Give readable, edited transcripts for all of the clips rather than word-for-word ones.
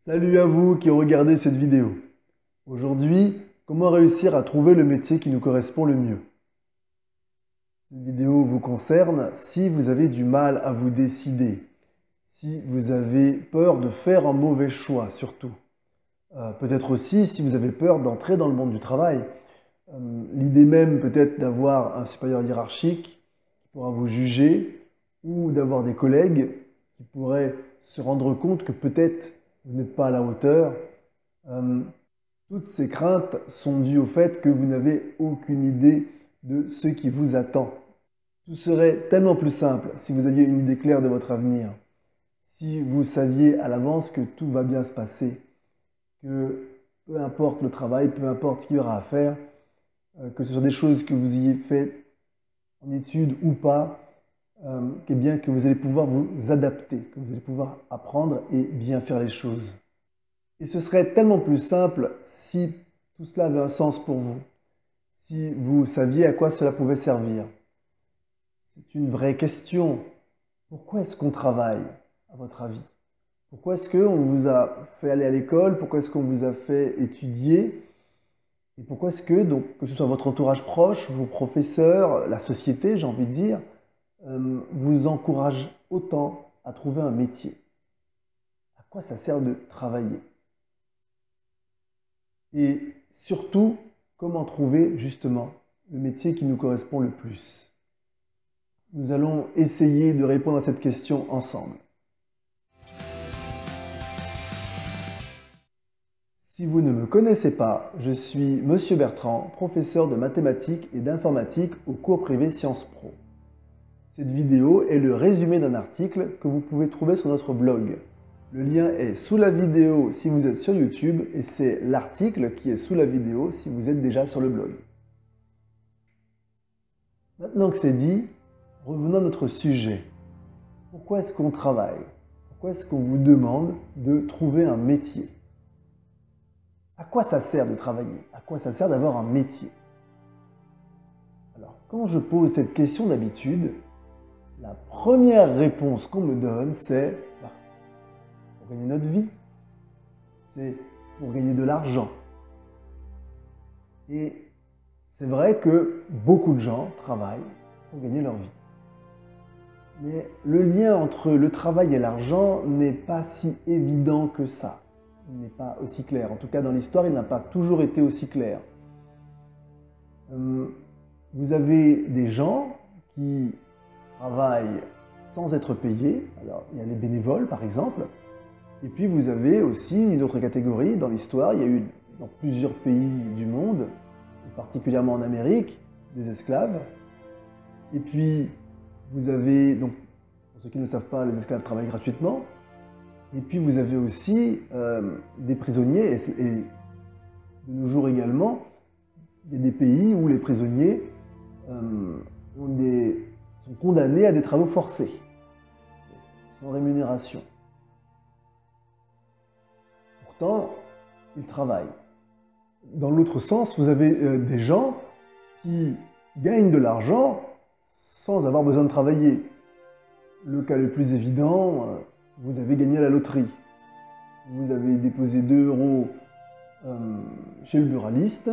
Salut à vous qui regardez cette vidéo. Aujourd'hui, comment réussir à trouver le métier qui nous correspond le mieux? Cette vidéo vous concerne si vous avez du mal à vous décider, si vous avez peur de faire un mauvais choix surtout. Peut-être aussi si vous avez peur d'entrer dans le monde du travail. L'idée même peut-être d'avoir un supérieur hiérarchique qui pourra vous juger ou d'avoir des collègues qui pourraient se rendre compte que peut-être vous n'êtes pas à la hauteur. Euh, Toutes ces craintes sont dues au fait que vous n'avez aucune idée de ce qui vous attend. Tout serait tellement plus simple si vous aviez une idée claire de votre avenir, si vous saviez à l'avance que tout va bien se passer, que peu importe le travail, peu importe ce qu'il y aura à faire, que ce soit des choses que vous ayez faites en études ou pas, eh bien que vous allez pouvoir vous adapter, que vous allez pouvoir apprendre et bien faire les choses. Et ce serait tellement plus simple si tout cela avait un sens pour vous, si vous saviez à quoi cela pouvait servir. C'est une vraie question. Pourquoi est-ce qu'on travaille, à votre avis? Pourquoi est-ce qu'on vous a fait aller à l'école? Pourquoi est-ce qu'on vous a fait étudier? Et pourquoi est-ce que, donc, que ce soit votre entourage proche, vos professeurs, la société, j'ai envie de dire, vous encourage autant à trouver un métier? À quoi ça sert de travailler? Et surtout, comment trouver justement le métier qui nous correspond le plus? Nous allons essayer de répondre à cette question ensemble. Si vous ne me connaissez pas, je suis Monsieur Bertrand, professeur de mathématiques et d'informatique au cours privé Sciences Po. Cette vidéo est le résumé d'un article que vous pouvez trouver sur notre blog. Le lien est sous la vidéo si vous êtes sur YouTube et c'est l'article qui est sous la vidéo si vous êtes déjà sur le blog. Maintenant que c'est dit, revenons à notre sujet. Pourquoi est-ce qu'on travaille? Pourquoi est-ce qu'on vous demande de trouver un métier? À quoi ça sert de travailler? À quoi ça sert d'avoir un métier? Alors, quand je pose cette question d'habitude, la première réponse qu'on me donne, c'est pour gagner notre vie, c'est pour gagner de l'argent. Et c'est vrai que beaucoup de gens travaillent pour gagner leur vie. Mais le lien entre le travail et l'argent n'est pas si évident que ça. Il n'est pas aussi clair. En tout cas, dans l'histoire, il n'a pas toujours été aussi clair. Vous avez des gens qui travaillent sans être payés. Alors, il y a les bénévoles, par exemple. Et puis, vous avez aussi une autre catégorie. Dans l'histoire, il y a eu dans plusieurs pays du monde, particulièrement en Amérique, des esclaves. Et puis, vous avez, donc, pour ceux qui ne le savent pas, les esclaves travaillent gratuitement. Et puis vous avez aussi des prisonniers, et de nos jours également, il y a des pays où les prisonniers sont condamnés à des travaux forcés, sans rémunération. Pourtant, ils travaillent. Dans l'autre sens, vous avez des gens qui gagnent de l'argent sans avoir besoin de travailler. Le cas le plus évident, vous avez gagné à la loterie. Vous avez déposé 2 € chez le buraliste,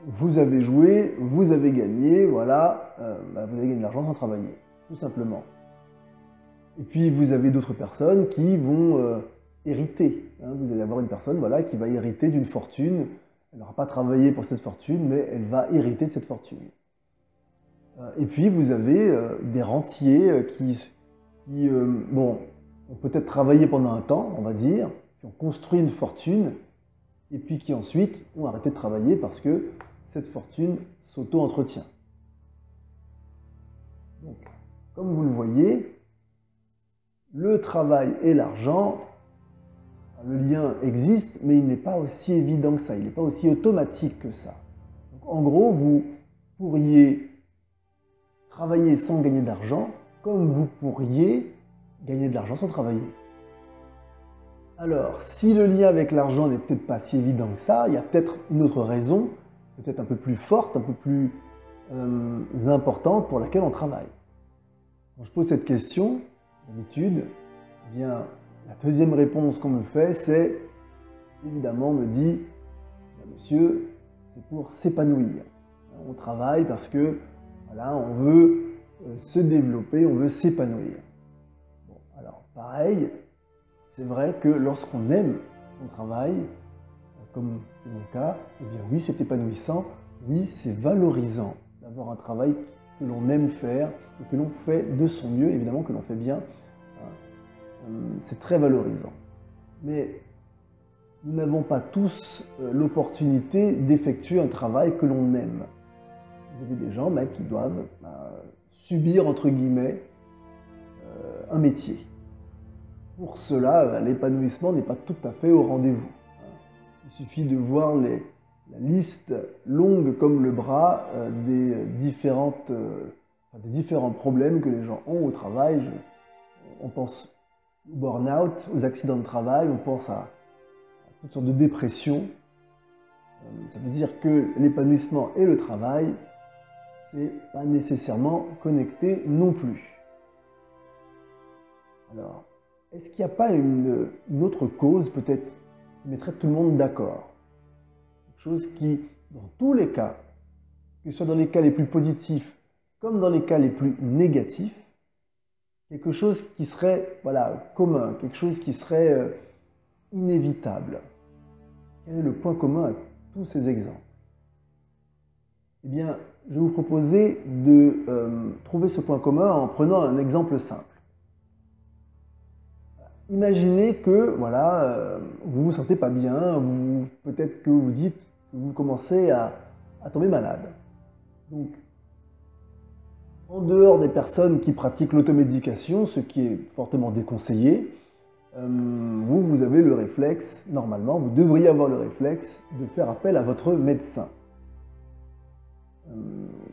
vous avez joué, vous avez gagné, voilà, vous avez gagné de l'argent sans travailler, tout simplement. Et puis vous avez d'autres personnes qui vont hériter. Vous allez avoir une personne voilà, qui va hériter d'une fortune. Elle n'aura pas travaillé pour cette fortune, mais elle va hériter de cette fortune. Et puis vous avez des rentiers qui ont peut-être travaillé pendant un temps, on va dire, qui ont construit une fortune, et puis qui ensuite ont arrêté de travailler parce que cette fortune s'auto-entretient. Donc, comme vous le voyez, le travail et l'argent, le lien existe, mais il n'est pas aussi évident que ça, il n'est pas aussi automatique que ça. Donc, en gros, vous pourriez travailler sans gagner d'argent, comme vous pourriez gagner de l'argent sans travailler. Alors, si le lien avec l'argent n'est peut-être pas si évident que ça, il y a peut-être une autre raison, peut-être un peu plus forte, un peu plus importante pour laquelle on travaille. Quand je pose cette question, d'habitude, eh bien, La deuxième réponse qu'on me fait, c'est évidemment, on me dit, monsieur, c'est pour s'épanouir. On travaille parce que voilà, on veut se développer, on veut s'épanouir. Bon, alors pareil, c'est vrai que lorsqu'on aime son travail, comme c'est mon cas, eh bien oui, c'est épanouissant, oui, c'est valorisant d'avoir un travail que l'on aime faire et que l'on fait de son mieux, évidemment que l'on fait bien. C'est très valorisant. Mais nous n'avons pas tous l'opportunité d'effectuer un travail que l'on aime. Vous avez des gens qui doivent subir, entre guillemets, un métier. Pour cela, l'épanouissement n'est pas tout à fait au rendez-vous. Il suffit de voir la liste longue comme le bras des différents problèmes que les gens ont au travail. On pense au burn-out, aux accidents de travail, on pense à toutes sortes de dépressions. Ça veut dire que l'épanouissement et le travail, c'est pas nécessairement connecté non plus. Alors, est-ce qu'il n'y a pas une autre cause peut-être qui mettrait tout le monde d'accord? Quelque chose qui, dans tous les cas, que ce soit dans les cas les plus positifs comme dans les cas les plus négatifs, quelque chose qui serait commun, quelque chose qui serait inévitable. Quel est le point commun à tous ces exemples? Eh bien, je vais vous proposer de trouver ce point commun en prenant un exemple simple. Imaginez que vous vous sentez pas bien, peut-être que vous dites que vous commencez à tomber malade. Donc, en dehors des personnes qui pratiquent l'automédication, ce qui est fortement déconseillé, vous avez le réflexe, normalement, vous devriez avoir le réflexe de faire appel à votre médecin.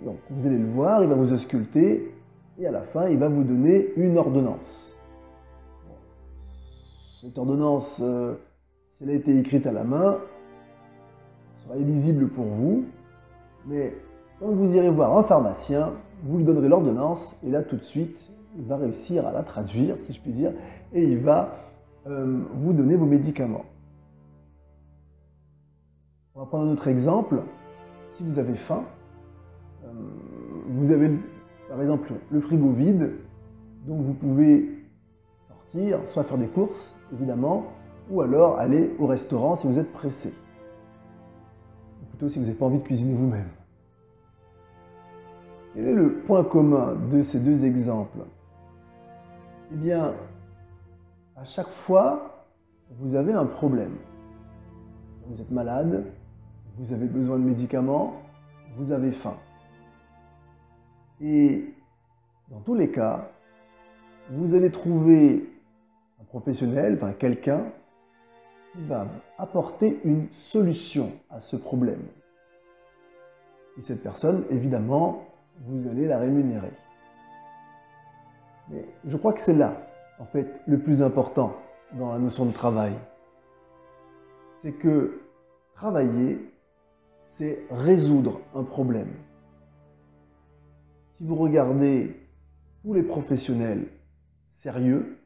Donc, vous allez le voir, il va vous ausculter et à la fin, il va vous donner une ordonnance. Cette ordonnance, si elle a été écrite à la main, sera illisible pour vous, mais quand vous irez voir un pharmacien, vous lui donnerez l'ordonnance et là, tout de suite, il va réussir à la traduire, si je puis dire, et il va vous donner vos médicaments. On va prendre un autre exemple. Si vous avez faim, vous avez par exemple le frigo vide, donc vous pouvez sortir, soit faire des courses, évidemment, ou alors aller au restaurant si vous êtes pressé. Ou plutôt si vous n'avez pas envie de cuisiner vous-même. Quel est le point commun de ces deux exemples? Eh bien, à chaque fois, vous avez un problème. Vous êtes malade, vous avez besoin de médicaments, vous avez faim. Et dans tous les cas, vous allez trouver un professionnel, quelqu'un qui va apporter une solution à ce problème. Et cette personne, évidemment, vous allez la rémunérer. Mais je crois que c'est là, en fait, le plus important dans la notion de travail. C'est que travailler, c'est résoudre un problème. Si vous regardez tous les professionnels sérieux,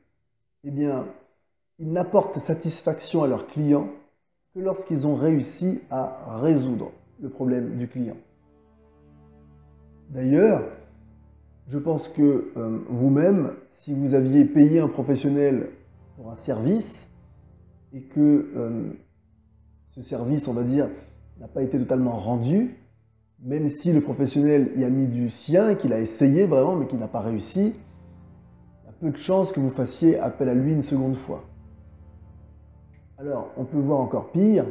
eh bien, ils n'apportent satisfaction à leurs clients que lorsqu'ils ont réussi à résoudre le problème du client. D'ailleurs, je pense que vous-même, si vous aviez payé un professionnel pour un service et que ce service, on va dire, n'a pas été totalement rendu, même si le professionnel y a mis du sien, qu'il a essayé vraiment, mais qu'il n'a pas réussi, il y a peu de chances que vous fassiez appel à lui une seconde fois. Alors, on peut voir encore pire,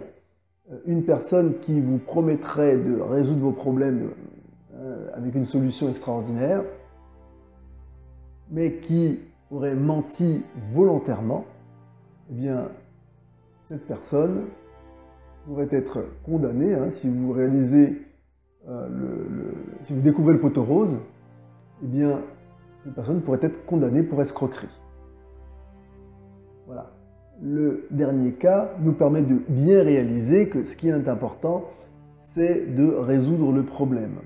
une personne qui vous promettrait de résoudre vos problèmes avec une solution extraordinaire, mais qui aurait menti volontairement, eh bien, cette personne pourrait être condamnée, si vous réalisez, si vous découvrez le poteau rose, eh bien, cette personne pourrait être condamnée pour escroquerie. Voilà. Le dernier cas nous permet de bien réaliser que ce qui est important, c'est de résoudre le problème.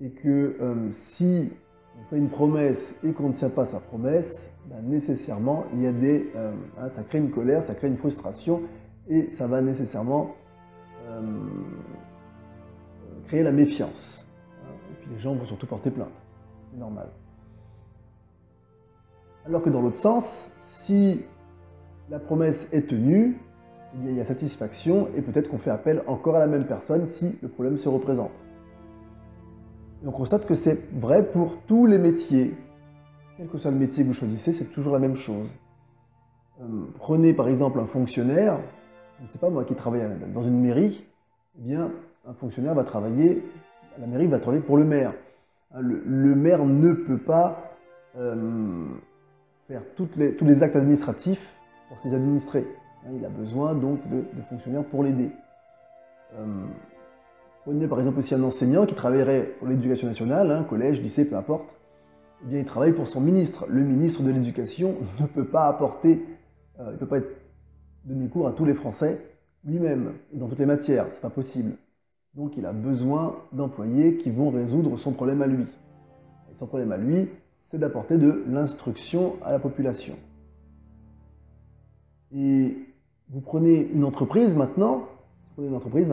Et que si on fait une promesse et qu'on ne tient pas sa promesse, ben nécessairement, il y a ça crée une colère, ça crée une frustration et ça va nécessairement créer la méfiance. Et puis les gens vont surtout porter plainte. C'est normal. Alors que dans l'autre sens, si la promesse est tenue, eh bien, il y a satisfaction et peut-être qu'on fait appel encore à la même personne si le problème se représente. Et on constate que c'est vrai pour tous les métiers. Quel que soit le métier que vous choisissez, c'est toujours la même chose. Prenez par exemple un fonctionnaire, je ne sais pas moi, qui travaille dans une mairie, eh bien, un fonctionnaire va travailler, la mairie va travailler pour le maire. Le maire ne peut pas faire tous les actes administratifs pour ses administrés. Il a besoin donc de fonctionnaires pour l'aider. Prenez par exemple aussi un enseignant qui travaillerait pour l'éducation nationale, collège, lycée, peu importe. Eh bien, il travaille pour son ministre. Le ministre de l'Éducation ne peut pas apporter, il ne peut pas donner cours à tous les Français lui-même, et dans toutes les matières, c'est pas possible. Donc il a besoin d'employés qui vont résoudre son problème à lui. Et son problème à lui, c'est d'apporter de l'instruction à la population. Et vous prenez une entreprise maintenant, une entreprise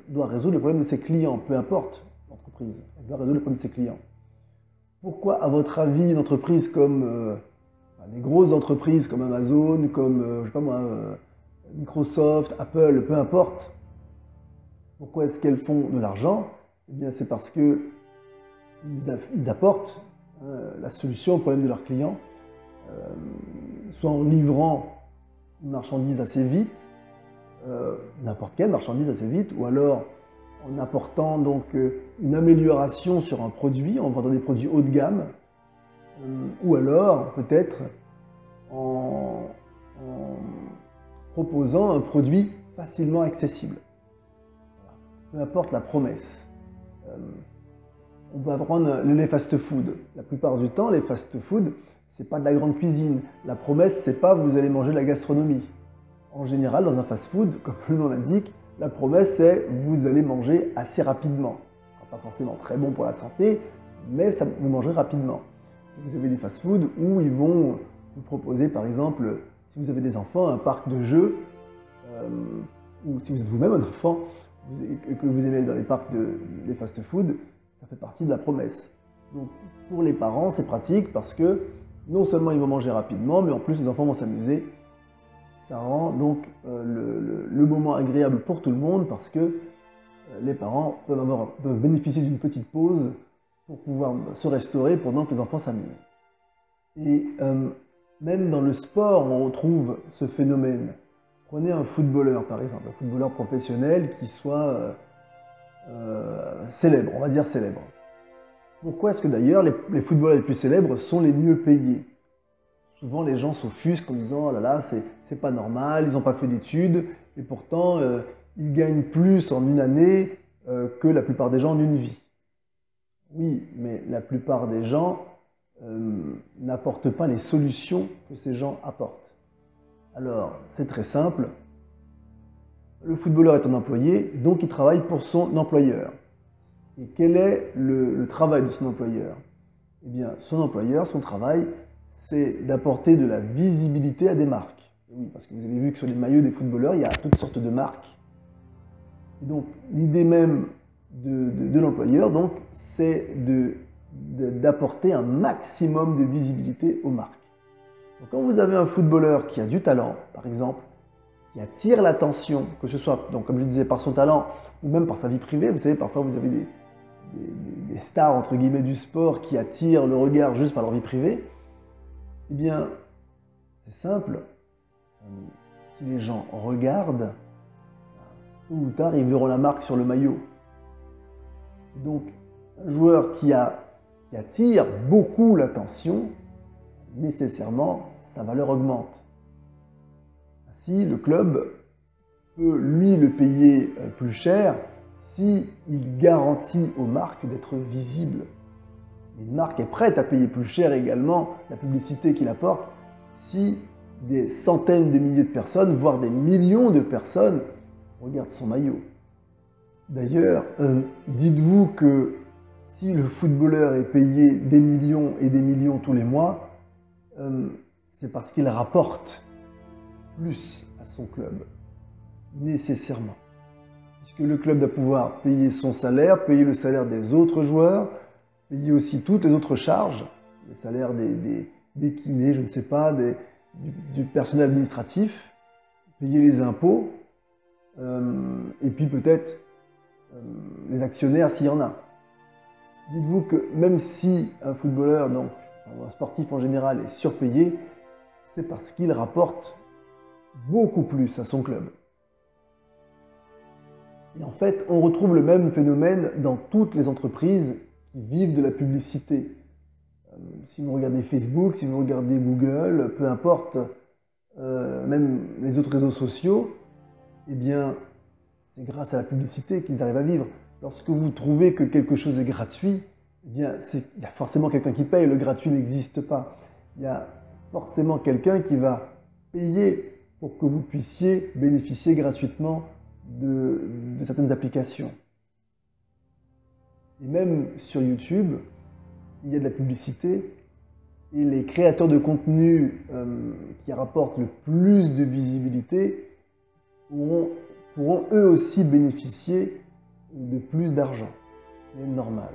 doit résoudre le problème de ses clients, peu importe l'entreprise, elle doit résoudre le problème de ses clients. Pourquoi, à votre avis, une entreprise comme les grosses entreprises comme Amazon, comme je sais pas moi, Microsoft, Apple, peu importe, pourquoi est-ce qu'elles font de l'argent? Eh bien, c'est parce que ils apportent la solution au problème de leurs clients, soit en livrant une marchandise assez vite, n'importe quelle marchandise assez vite, ou alors en apportant donc une amélioration sur un produit, en vendant des produits haut de gamme, ou alors peut-être en proposant un produit facilement accessible. Peu importe la promesse. On peut prendre les fast-food. La plupart du temps, les fast-food, c'est pas de la grande cuisine. La promesse, c'est pas vous allez manger de la gastronomie. En général, dans un fast-food, comme le nom l'indique, la promesse, c'est vous allez manger assez rapidement. Ce ne sera pas forcément très bon pour la santé, mais vous mangerez rapidement. Vous avez des fast-food où ils vont vous proposer, par exemple, si vous avez des enfants, un parc de jeux, ou si vous êtes vous-même un enfant, que vous aimez aller dans les parcs des fast-food, ça fait partie de la promesse. Donc pour les parents, c'est pratique parce que non seulement ils vont manger rapidement, mais en plus les enfants vont s'amuser. Ça rend donc le moment agréable pour tout le monde parce que les parents peuvent bénéficier d'une petite pause pour pouvoir se restaurer pendant que les enfants s'amusent. Et même dans le sport, on retrouve ce phénomène. Prenez un footballeur par exemple, un footballeur professionnel qui soit célèbre, on va dire célèbre. Pourquoi est-ce que d'ailleurs les footballeurs les plus célèbres sont les mieux payés? Souvent les gens s'offusquent en disant oh là là, c'est pas normal, ils n'ont pas fait d'études, et pourtant ils gagnent plus en une année que la plupart des gens en une vie. Oui, mais la plupart des gens n'apportent pas les solutions que ces gens apportent. Alors, c'est très simple. Le footballeur est un employé, donc il travaille pour son employeur. Et quel est le travail de son employeur? Eh bien, son employeur, son travail, c'est d'apporter de la visibilité à des marques. Oui, parce que vous avez vu que sur les maillots des footballeurs, il y a toutes sortes de marques. Et donc, l'idée même de l'employeur, donc, c'est d'apporter un maximum de visibilité aux marques. Donc, quand vous avez un footballeur qui a du talent, par exemple, qui attire l'attention, que ce soit, donc, comme je le disais, par son talent ou même par sa vie privée, vous savez, parfois vous avez des stars, entre guillemets, du sport qui attirent le regard juste par leur vie privée, eh bien, c'est simple. Si les gens regardent, tôt ou tard, ils verront la marque sur le maillot. Et donc, un joueur qui attire beaucoup l'attention, nécessairement, sa valeur augmente. Ainsi, le club peut, lui, le payer plus cher s'il garantit aux marques d'être visibles. Une marque est prête à payer plus cher également la publicité qu'il apporte si des centaines de milliers de personnes, voire des millions de personnes, regardent son maillot. D'ailleurs, dites-vous que si le footballeur est payé des millions et des millions tous les mois, c'est parce qu'il rapporte plus à son club, nécessairement. Puisque le club doit pouvoir payer son salaire, payer le salaire des autres joueurs, payer aussi toutes les autres charges, les salaires des kinés, je ne sais pas, du personnel administratif, payer les impôts, et puis peut-être les actionnaires s'il y en a. Dites-vous que même si un footballeur, donc un sportif en général, est surpayé, c'est parce qu'il rapporte beaucoup plus à son club. Et en fait, on retrouve le même phénomène dans toutes les entreprises qui vivent de la publicité. Si vous regardez Facebook, si vous regardez Google, peu importe, même les autres réseaux sociaux, eh bien, c'est grâce à la publicité qu'ils arrivent à vivre. Lorsque vous trouvez que quelque chose est gratuit, eh bien, il y a forcément quelqu'un qui paye, le gratuit n'existe pas. Il y a forcément quelqu'un qui va payer pour que vous puissiez bénéficier gratuitement de certaines applications. Et même sur YouTube, il y a de la publicité et les créateurs de contenu qui rapportent le plus de visibilité pourront eux aussi bénéficier de plus d'argent. C'est normal.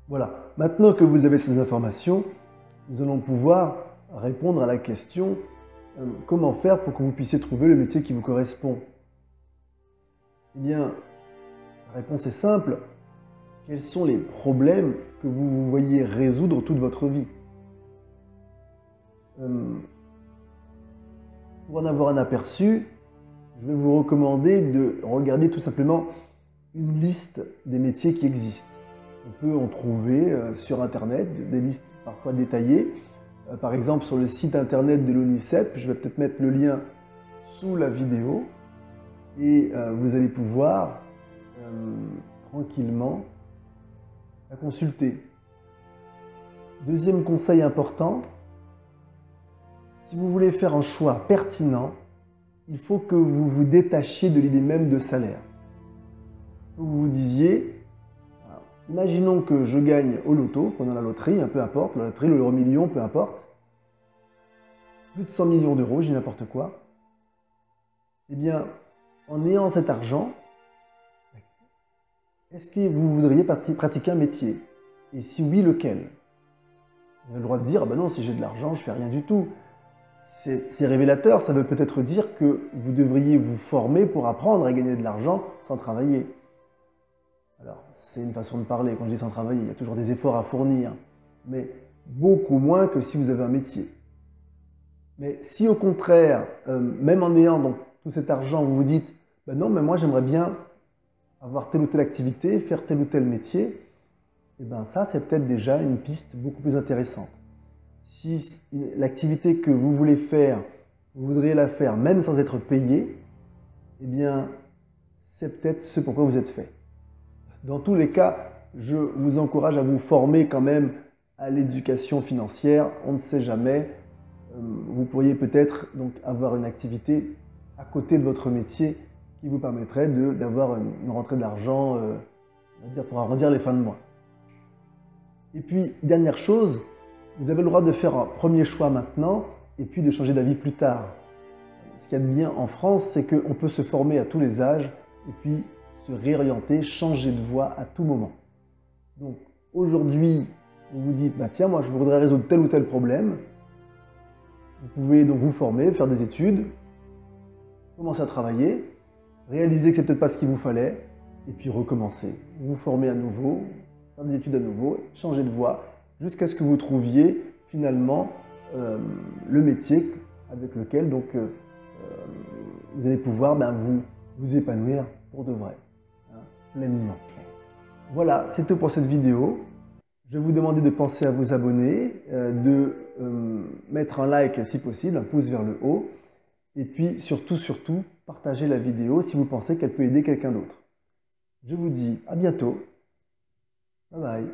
Voilà, maintenant que vous avez ces informations, nous allons pouvoir répondre à la question comment faire pour que vous puissiez trouver le métier qui vous correspond. Eh bien, la réponse est simple. Quels sont les problèmes que vous voyez résoudre toute votre vie? Pour en avoir un aperçu, je vais vous recommander de regarder tout simplement une liste des métiers qui existent. On peut en trouver sur Internet, des listes parfois détaillées. Par exemple, sur le site Internet de l'ONICEP, je vais peut-être mettre le lien sous la vidéo. Et vous allez pouvoir tranquillement la consulter. Deuxième conseil important, si vous voulez faire un choix pertinent, il faut que vous vous détachiez de l'idée même de salaire. Vous vous disiez, imaginons que je gagne au loto, prenons la loterie, peu importe, la loterie, l'euro million, peu importe, plus de 100 millions d'euros, j'ai n'importe quoi. Eh bien, en ayant cet argent, est-ce que vous voudriez pratiquer un métier? Et si oui, lequel? Vous avez le droit de dire, ah ben non, si j'ai de l'argent, je ne fais rien du tout. C'est révélateur, ça veut peut-être dire que vous devriez vous former pour apprendre à gagner de l'argent sans travailler. Alors, c'est une façon de parler, quand je dis sans travailler, il y a toujours des efforts à fournir, mais beaucoup moins que si vous avez un métier. Mais si au contraire, même en ayant donc, tout cet argent, vous vous dites, ben non, mais moi j'aimerais bien avoir telle ou telle activité, faire tel ou tel métier, et bien ça c'est peut-être déjà une piste beaucoup plus intéressante. Si l'activité que vous voulez faire, vous voudriez la faire même sans être payé, eh bien c'est peut-être ce pourquoi vous êtes fait. Dans tous les cas, je vous encourage à vous former quand même à l'éducation financière, on ne sait jamais. Vous pourriez peut-être donc avoir une activité à côté de votre métier qui vous permettrait d'avoir une rentrée d'argent, on va dire, pour arrondir les fins de mois. Et puis, dernière chose, vous avez le droit de faire un premier choix maintenant et puis de changer d'avis plus tard. Ce qu'il y a de bien en France, c'est qu'on peut se former à tous les âges et puis se réorienter, changer de voie à tout moment. Donc aujourd'hui, vous vous dites, bah tiens, moi je voudrais résoudre tel ou tel problème. Vous pouvez donc vous former, faire des études, commencer à travailler, réaliser que c'est peut-être pas ce qu'il vous fallait, et puis recommencer. Vous former à nouveau, faire des études à nouveau, changer de voie, jusqu'à ce que vous trouviez finalement le métier avec lequel donc, vous allez pouvoir vous épanouir pour de vrai, hein, pleinement. Voilà, c'est tout pour cette vidéo. Je vais vous demander de penser à vous abonner, de mettre un like si possible, un pouce vers le haut, et puis surtout, partagez la vidéo si vous pensez qu'elle peut aider quelqu'un d'autre. Je vous dis à bientôt. Bye bye.